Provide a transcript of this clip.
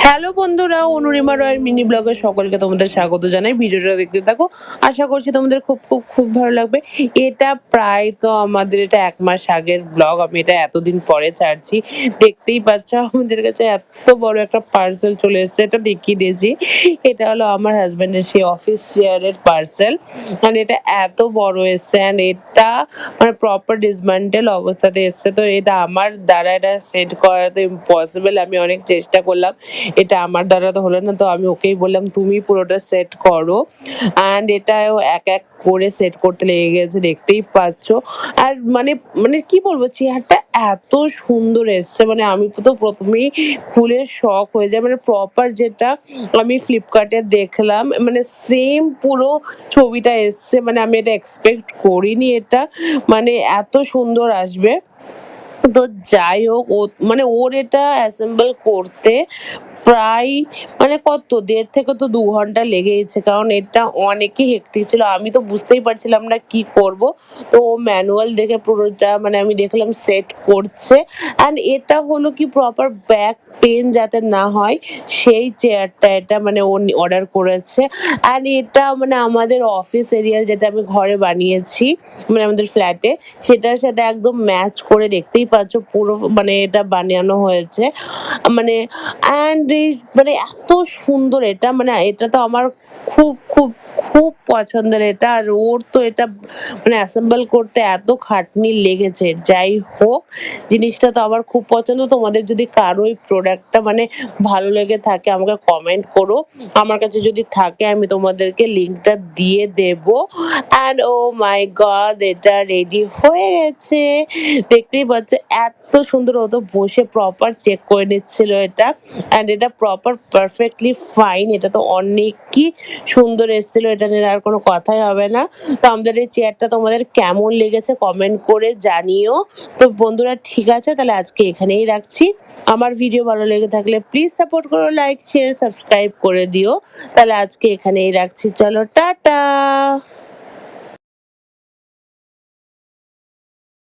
Hello বন্ধুরা, অনুরিমা রয়ের mini ব্লগে সকলকে তোমাদের স্বাগত জানাই। ভিডিওটা দেখতে থাকো, আশা করছি তোমাদের খুব খুব খুব ভালো লাগবে। এটা প্রায় তো আমাদের এটা 1 মাস আগের ব্লগ, আমি এটা এতদিন পরে ছাড়ছি। দেখতেই পাচ্ছ আমাদের কাছে এত বড় একটা পার্সেল চলে এসেছে, এটা দেখিয়ে দিয়েছি। এটা হলো আমার হাজব্যান্ডের সেই অফিস চেয়ারের পার্সেল, মানে এটা এত বড় এসছে অ্যান্ড এটা মানে প্রপার ডিসমেন্টেল অবস্থাতে এসছে। তো এটা আমার দ্বারা এটা সেট করা তো ইম্পসিবল। আমি অনেক চেষ্টা করলাম, এটা আমার দ্বারা তো হলো না, তো আমি ওকেই বললাম তুমি পুরোটা সেট করো। অ্যান্ড এটাও এক এক করে সেট করতে লেগে গেছে, দেখতেই পাচ্ছ। আর মানে মানে কি বলবো, চেয়ারটা এত সুন্দর এসছে, মানে আমি তো প্রথমেই খুলে শক হয়ে যায়। মানে প্রপার যেটা আমি ফ্লিপকার্টে দেখলাম, মানে সেম পুরো ছবিটা এসছে। মানে আমি এটা এক্সপেক্ট করিনি এটা মানে এত সুন্দর আসবে। তো যাই হোক, মানে ওর এটা অ্যাসেম্বল করতে প্রায় মানে কত 1.5 থেকে তো 2 ঘন্টা লেগেইছে, কারণ এটা অনেকই হেক্টিক ছিল। আমি তো বুঝতেই পারছিলাম না কি করব। তো ও ম্যানুয়াল দেখে পুরোটা মানে আমি দেখলাম সেট করছে। অ্যান্ড এটা হলো কি প্রপার ব্যাক পেন যাতে না হয় সেই চেয়ারটা এটা মানে ও অর্ডার করেছে। অ্যান্ড এটা মানে আমাদের অফিস এরিয়ার যেটা আমি ঘরে বানিয়েছি, মানে আমাদের ফ্ল্যাটে, সেটার সাথে একদম ম্যাচ করে, দেখতেই পাচ্ছ পুরো মানে এটা বানানো হয়েছে। মানে অ্যান্ড এই মানে এত সুন্দর এটা, মানে এটা তো আমার খুব খুব খুব পছন্দের এটা। আর ওর তো এটা মানে অ্যাসেম্বল করতে এত খাটনি লেগেছে। যাই হোক, জিনিসটা তো আমার খুব পছন্দ। তোমাদের যদি কারো এই প্রোডাক্টটা মানে ভালো লেগে থাকে আমাকে কমেন্ট করো, আমার কাছে যদি থাকে আমি তোমাদেরকে লিঙ্কটা দিয়ে দেব। অ্যান্ড ও মাই গড, এটা রেডি হয়ে গেছে, দেখতেই পাচ্ছ এত সুন্দর। ও তো বসে প্রপার চেক করে নিচ্ছিল এটা। অ্যান্ড এটা প্রপার পারফেক্টলি ফাইন, এটা তো অনেকই সুন্দর এসেছিল, এটা নিয়ে আর কোনো কথাই হবে না। তো আমাদের এই চেয়ারটা তোমাদের কেমন লেগেছে কমেন্ট করে জানিও। তো বন্ধুরা ঠিক আছে, তাহলে আজকে এখানেই রাখছি। আমার ভিডিও ভালো লেগে থাকলে প্লিজ সাপোর্ট করো, লাইক শেয়ার সাবস্ক্রাইব করে দিও। তাহলে আজকে এখানেই রাখছি, চলো টাটা।